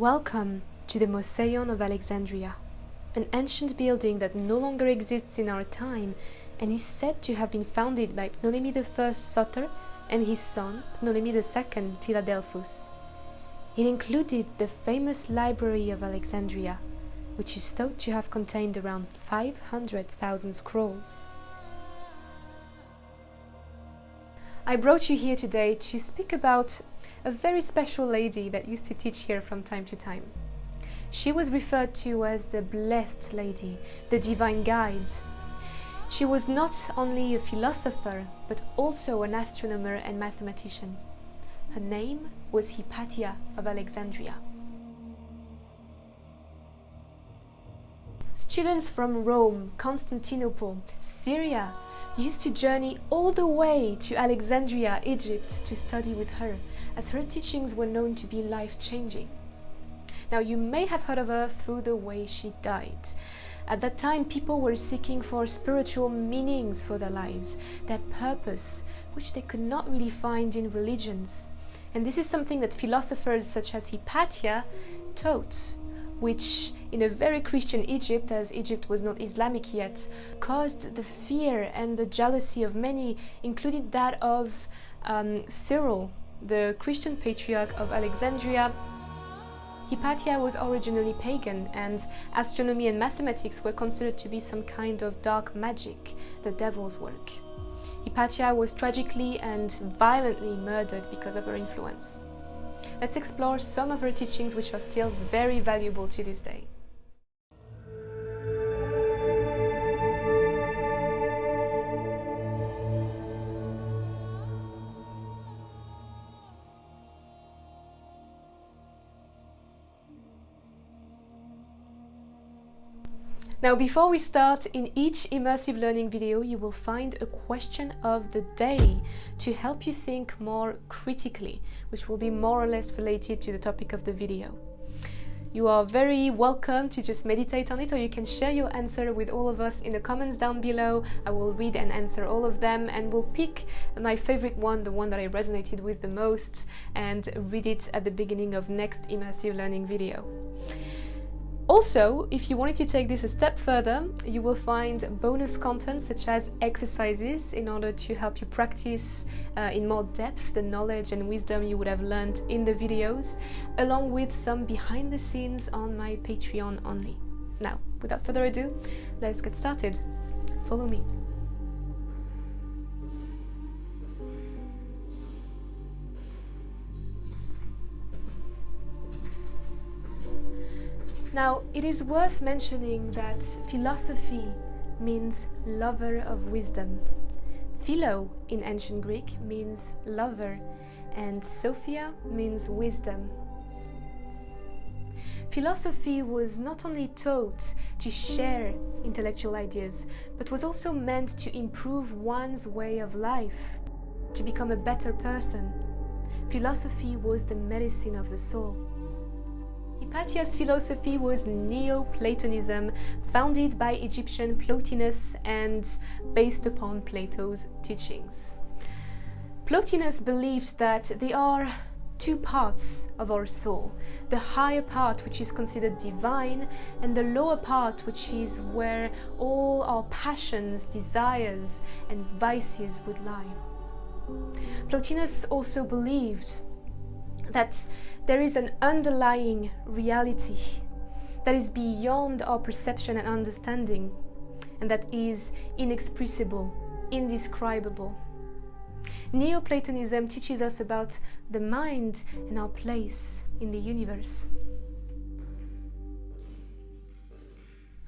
Welcome to the Museion of Alexandria, an ancient building that no longer exists in our time and is said to have been founded by Ptolemy I Soter and his son Ptolemy II Philadelphus. It included the famous Library of Alexandria, which is thought to have contained around 500,000 scrolls. I brought you here today to speak about a very special lady that used to teach here from time to time. She was referred to as the Blessed Lady, the Divine Guide. She was not only a philosopher, but also an astronomer and mathematician. Her name was Hypatia of Alexandria. Students from Rome, Constantinople, Syria used to journey all the way to Alexandria, Egypt, to study with her, as her teachings were known to be life-changing. Now, you may have heard of her through the way she died. At that time, people were seeking for spiritual meanings for their lives, their purpose, which they could not really find in religions. And this is something that philosophers such as Hypatia taught, which in a very Christian Egypt, as Egypt was not Islamic yet, caused the fear and the jealousy of many, including that of Cyril, the Christian patriarch of Alexandria. Hypatia was originally pagan, and astronomy and mathematics were considered to be some kind of dark magic, the devil's work. Hypatia was tragically and violently murdered because of her influence. Let's explore some of her teachings, which are still very valuable to this day. Now, before we start, in each immersive learning video you will find a question of the day to help you think more critically, which will be more or less related to the topic of the video. You are very welcome to just meditate on it, or you can share your answer with all of us in the comments down below. I will read and answer all of them, and we'll pick my favorite one, the one that I resonated with the most, and read it at the beginning of next immersive learning video. Also, if you wanted to take this a step further, you will find bonus content such as exercises in order to help you practice in more depth the knowledge and wisdom you would have learned in the videos, along with some behind the scenes on my Patreon only. Now, without further ado, let's get started. Follow me. Now, it is worth mentioning that philosophy means lover of wisdom. Philo in ancient Greek means lover, and Sophia means wisdom. Philosophy was not only taught to share intellectual ideas, but was also meant to improve one's way of life, to become a better person. Philosophy was the medicine of the soul. Hypatia's philosophy was Neoplatonism, founded by Egyptian Plotinus and based upon Plato's teachings. Plotinus believed that there are two parts of our soul, the higher part, which is considered divine, and the lower part, which is where all our passions, desires, and vices would lie. Plotinus also believed that there is an underlying reality that is beyond our perception and understanding, and that is inexpressible, indescribable. Neoplatonism teaches us about the mind and our place in the universe.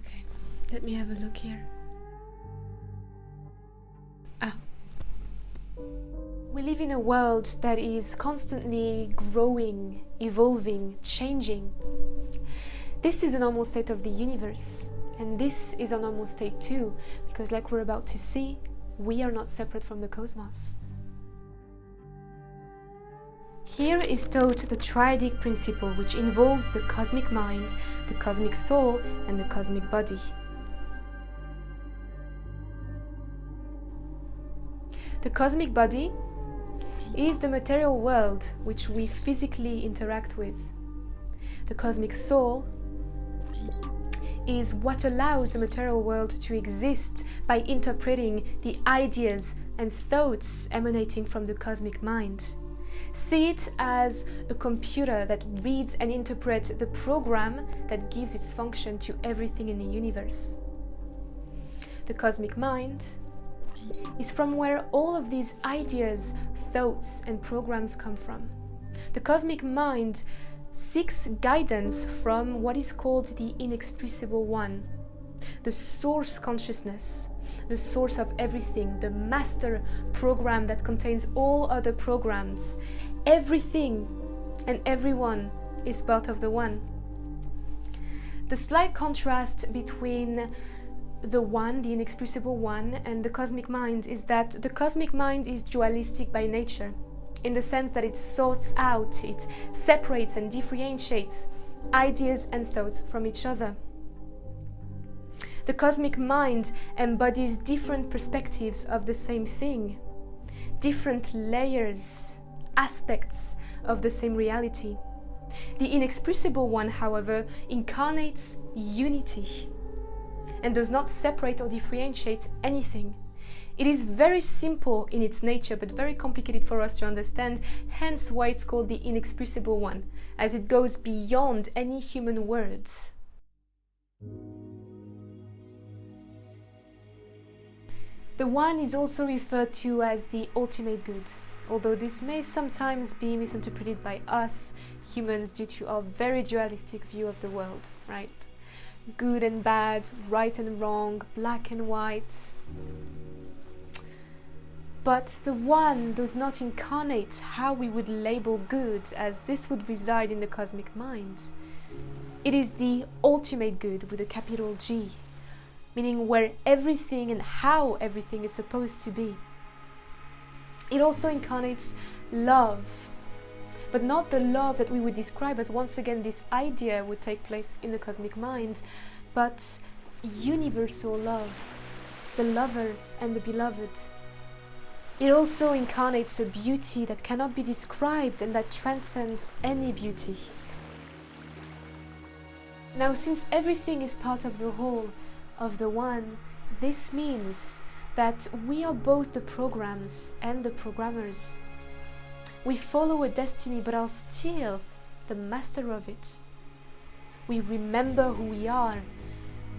Okay, let me have a look here. We live in a world that is constantly growing, evolving, changing. This is a normal state of the universe, and this is a normal state too, because like we're about to see, we are not separate from the cosmos. Here is taught the triadic principle, which involves the cosmic mind, the cosmic soul, and the cosmic body. The cosmic body is the material world which we physically interact with. The cosmic soul is what allows the material world to exist by interpreting the ideas and thoughts emanating from the cosmic mind. See it as a computer that reads and interprets the program that gives its function to everything in the universe. The cosmic mind is from where all of these ideas, thoughts, and programs come from. The cosmic mind seeks guidance from what is called the Inexpressible One, the source consciousness, the source of everything, the master program that contains all other programs. Everything and everyone is part of the One. The slight contrast between the One, the Inexpressible One, and the cosmic mind is that the cosmic mind is dualistic by nature, in the sense that it sorts out, it separates and differentiates ideas and thoughts from each other. The cosmic mind embodies different perspectives of the same thing, different layers, aspects of the same reality. The Inexpressible One, however, incarnates unity and does not separate or differentiate anything. It is very simple in its nature, but very complicated for us to understand, hence why it's called the Inexpressible One, as it goes beyond any human words. The One is also referred to as the ultimate good, although this may sometimes be misinterpreted by us humans due to our very dualistic view of the world, right? Good and bad, right and wrong, black and white. But the One does not incarnate how we would label good, as this would reside in the cosmic mind. It is the ultimate good with a capital G, meaning where everything and how everything is supposed to be. It also incarnates love, but not the love that we would describe as, once again, this idea would take place in the cosmic mind, but universal love, the lover and the beloved. It also incarnates a beauty that cannot be described and that transcends any beauty. Now, since everything is part of the whole, of the One, this means that we are both the programs and the programmers. We follow a destiny but are still the master of it. We remember who we are,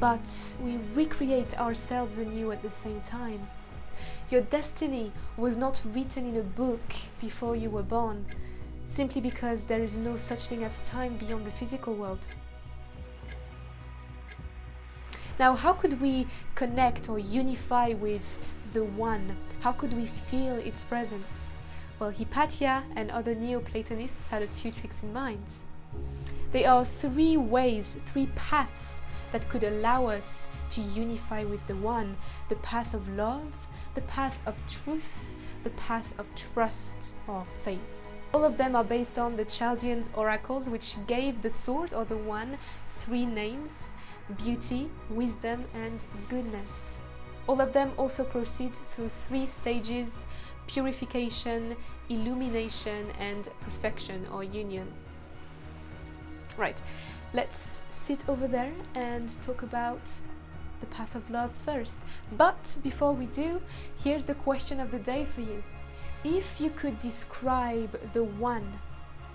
but we recreate ourselves anew at the same time. Your destiny was not written in a book before you were born, simply because there is no such thing as time beyond the physical world. Now, how could we connect or unify with the One? How could we feel its presence? Well, Hypatia and other Neoplatonists had a few tricks in mind. There are three ways, three paths that could allow us to unify with the One: the path of love, the path of truth, the path of trust or faith. All of them are based on the Chaldeans oracles, which gave the source or the One three names: beauty, wisdom, and goodness. All of them also proceed through three stages: purification, illumination, and perfection or union. Right, let's sit over there and talk about the path of love first. But before we do, here's the question of the day for you. If you could describe the One,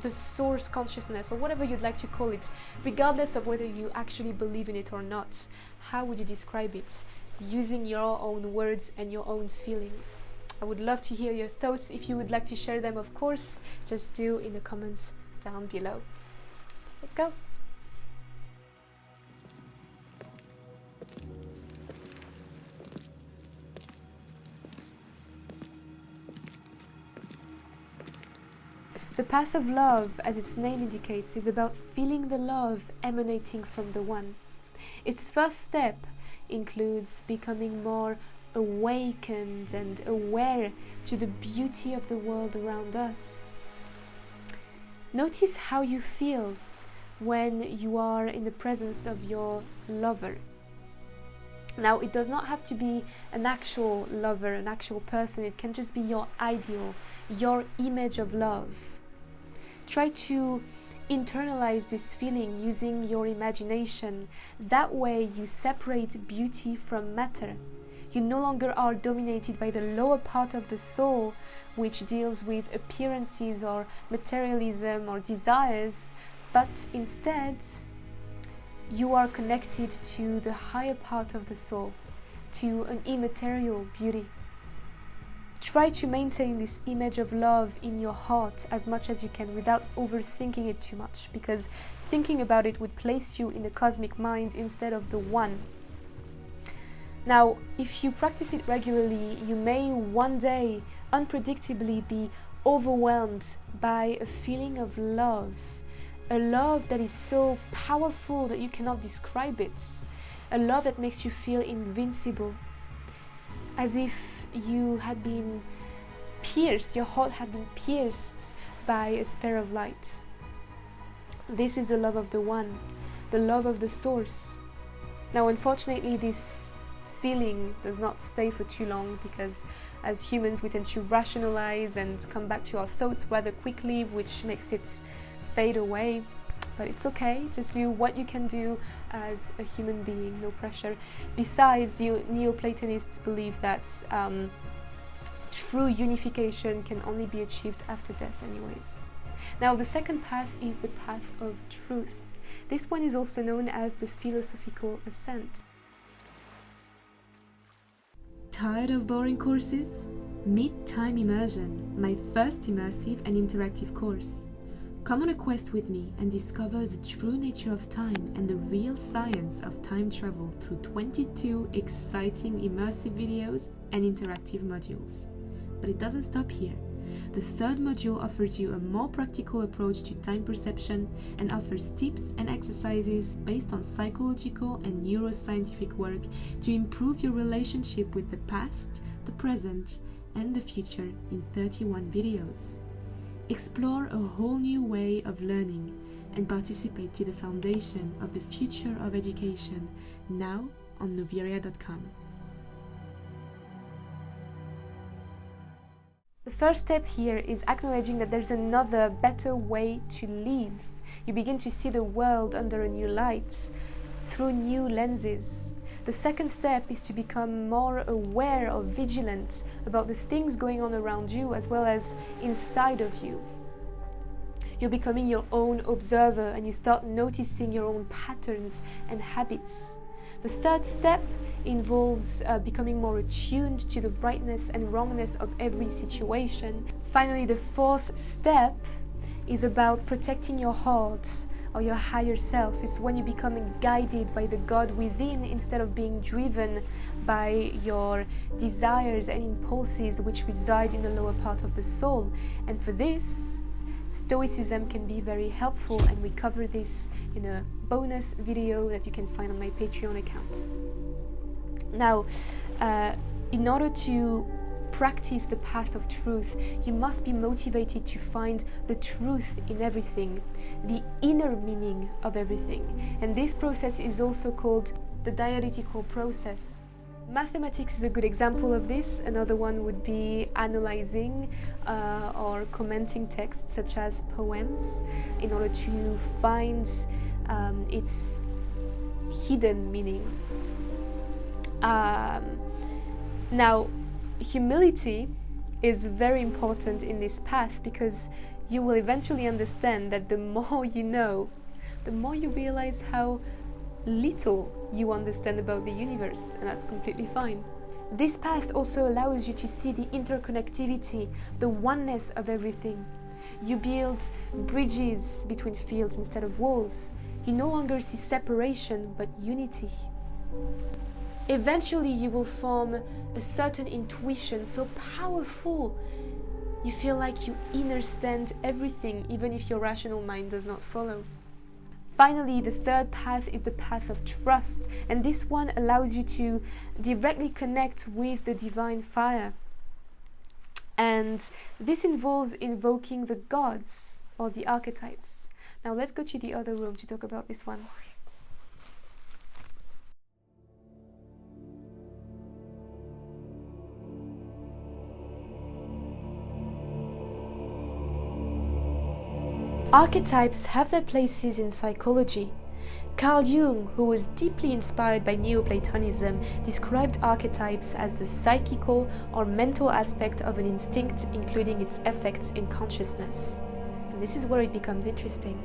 the source consciousness, or whatever you'd like to call it, regardless of whether you actually believe in it or not, how would you describe it, using your own words and your own feelings? I would love to hear your thoughts. If you would like to share them, of course, just do in the comments down below. Let's go. The path of love, as its name indicates, is about feeling the love emanating from the One. Its first step includes becoming more awakened and aware to the beauty of the world around us. Notice how you feel when you are in the presence of your lover. Now, it does not have to be an actual lover, an actual person. It can just be your ideal, your image of love. Try to internalize this feeling using your imagination. That way you separate beauty from matter. You no longer are dominated by the lower part of the soul, which deals with appearances or materialism or desires, but instead you are connected to the higher part of the soul, to an immaterial beauty. Try to maintain this image of love in your heart as much as you can without overthinking it too much, because thinking about it would place you in the cosmic mind instead of the one. Now, if you practice it regularly, you may one day unpredictably be overwhelmed by a feeling of love, a love that is so powerful that you cannot describe it, a love that makes you feel invincible, as if you had been pierced, your heart had been pierced by a spear of light. This is the love of the one, the love of the source. Now, unfortunately, this feeling does not stay for too long, because as humans we tend to rationalize and come back to our thoughts rather quickly, which makes it fade away. But it's okay, just do what you can do as a human being, no pressure. Besides, the Neoplatonists believe that true unification can only be achieved after death anyways. Now, the second path is the path of truth. This one is also known as the philosophical ascent. Tired of boring courses? Meet Time Immersion, my first immersive and interactive course. Come on a quest with me and discover the true nature of time and the real science of time travel through 22 exciting immersive videos and interactive modules. But it doesn't stop here. The third module offers you a more practical approach to time perception and offers tips and exercises based on psychological and neuroscientific work to improve your relationship with the past, the present, and the future in 31 videos. Explore a whole new way of learning and participate to the foundation of the future of education now on noviria.com. The first step here is acknowledging that there's another, better way to live. You begin to see the world under a new light, through new lenses. The second step is to become more aware or vigilant about the things going on around you as well as inside of you. You're becoming your own observer and you start noticing your own patterns and habits. The third step involves becoming more attuned to the rightness and wrongness of every situation. Finally, the fourth step is about protecting your heart or your higher self. It's when you become guided by the God within instead of being driven by your desires and impulses which reside in the lower part of the soul. And for this, Stoicism can be very helpful, and we cover this in a bonus video that you can find on my Patreon account. Now, in order to practice the path of truth, you must be motivated to find the truth in everything, the inner meaning of everything. And this process is also called the dialectical process. Mathematics is a good example of this. Another one would be analyzing or commenting texts such as poems in order to find its hidden meanings. Now, humility is very important in this path, because you will eventually understand that the more you know, the more you realize how little you understand about the universe, and that's completely fine. This path also allows you to see the interconnectivity, the oneness of everything. You build bridges between fields instead of walls. You no longer see separation, but unity. Eventually you will form a certain intuition so powerful, you feel like you understand everything, even if your rational mind does not follow. Finally, the third path is the path of trust, and this one allows you to directly connect with the divine fire. And this involves invoking the gods or the archetypes. Now let's go to the other room to talk about this one. Archetypes have their places in psychology. Carl Jung, who was deeply inspired by Neoplatonism, described archetypes as the psychical or mental aspect of an instinct, including its effects in consciousness. And this is where it becomes interesting.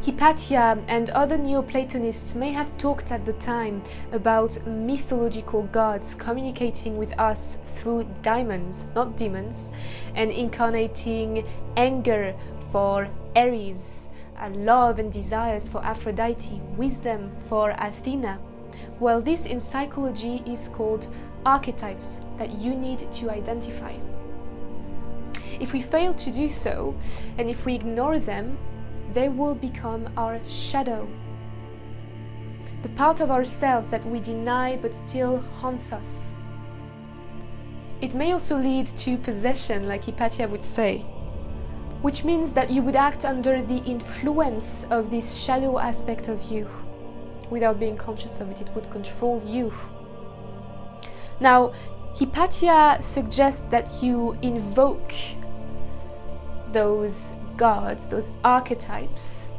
Hypatia and other Neoplatonists may have talked at the time about mythological gods communicating with us through daimons, not demons, and incarnating anger for Ares, love and desires for Aphrodite, wisdom for Athena. Well, this in psychology is called archetypes that you need to identify. If we fail to do so, and if we ignore them, they will become our shadow. The part of ourselves that we deny but still haunts us. It may also lead to possession, like Hypatia would say, which means that you would act under the influence of this shadow aspect of you. Without being conscious of it, it would control you. Now, Hypatia suggests that you invoke those gods, those archetypes,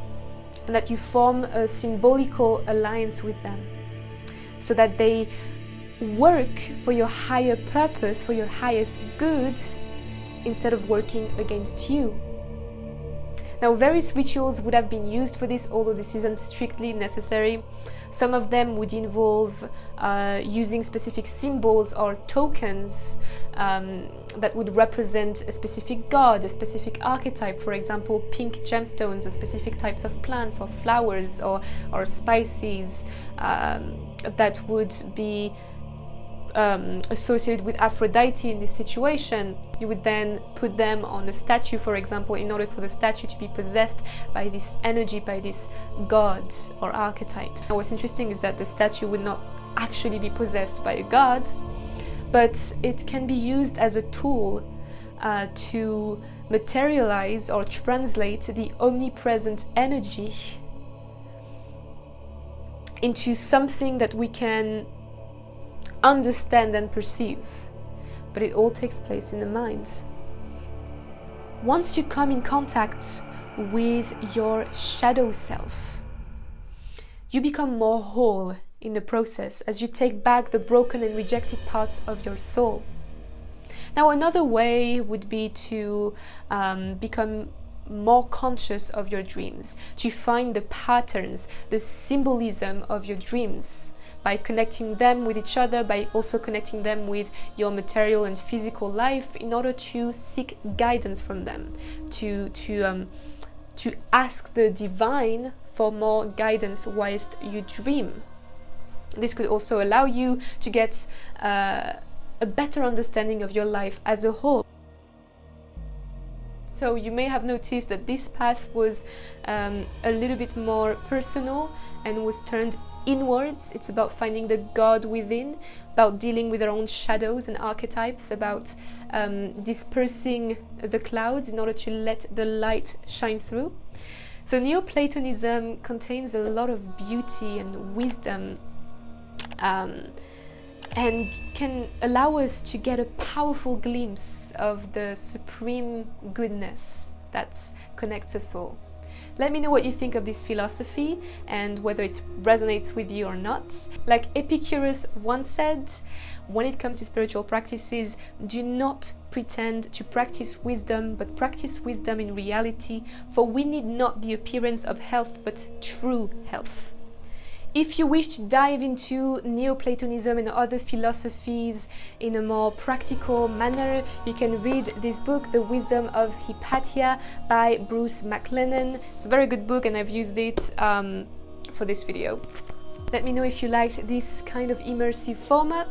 and that you form a symbolical alliance with them so that they work for your higher purpose, for your highest good, instead of working against you. Now, various rituals would have been used for this, although this isn't strictly necessary. Some of them would involve using specific symbols or tokens that would represent a specific god, a specific archetype. For example, pink gemstones, or specific types of plants or flowers or spices that would be associated with Aphrodite in this situation. You would then put them on a statue, for example, in order for the statue to be possessed by this energy, by this god or archetype. Now, what's interesting is that the statue would not actually be possessed by a god, but it can be used as a tool to materialize or translate the omnipresent energy into something that we can understand and perceive, but it all takes place in the mind. Once you come in contact with your shadow self, you become more whole in the process as you take back the broken and rejected parts of your soul. Now, another way would be to become more conscious of your dreams, to find the patterns, the symbolism of your dreams, by connecting them with each other, by also connecting them with your material and physical life, in order to seek guidance from them, to ask the divine for more guidance whilst you dream. This could also allow you to get a better understanding of your life as a whole. So you may have noticed that this path was a little bit more personal and was turned inwards. It's about finding the God within, about dealing with our own shadows and archetypes, about dispersing the clouds in order to let the light shine through. So Neoplatonism contains a lot of beauty and wisdom, and can allow us to get a powerful glimpse of the supreme goodness that connects us all. Let me know what you think of this philosophy and whether it resonates with you or not. Like Epicurus once said, when it comes to spiritual practices, do not pretend to practice wisdom, but practice wisdom in reality, for we need not the appearance of health, but true health. If you wish to dive into Neoplatonism and other philosophies in a more practical manner, you can read this book, The Wisdom of Hypatia by Bruce McLennan. It's a very good book and I've used it for this video. Let me know if you liked this kind of immersive format.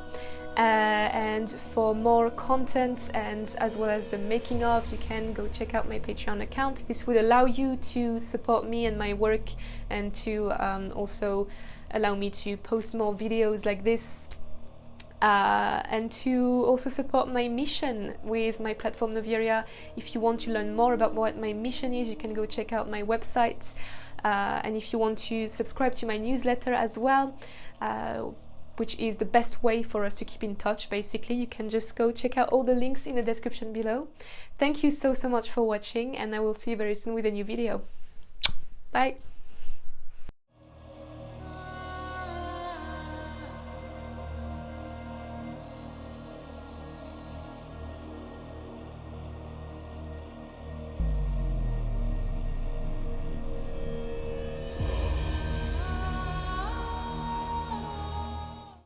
And for more content and as well as the making of, you can go check out my Patreon account. This would allow you to support me and my work, and to also allow me to post more videos like this, and to also support my mission with my platform Noveria. If you want to learn more about what my mission is, you can go check out my website, and if you want to subscribe to my newsletter as well, which is the best way for us to keep in touch. Basically, you can just go check out all the links in the description below. Thank you so much for watching, and I will see you very soon with a new video. Bye!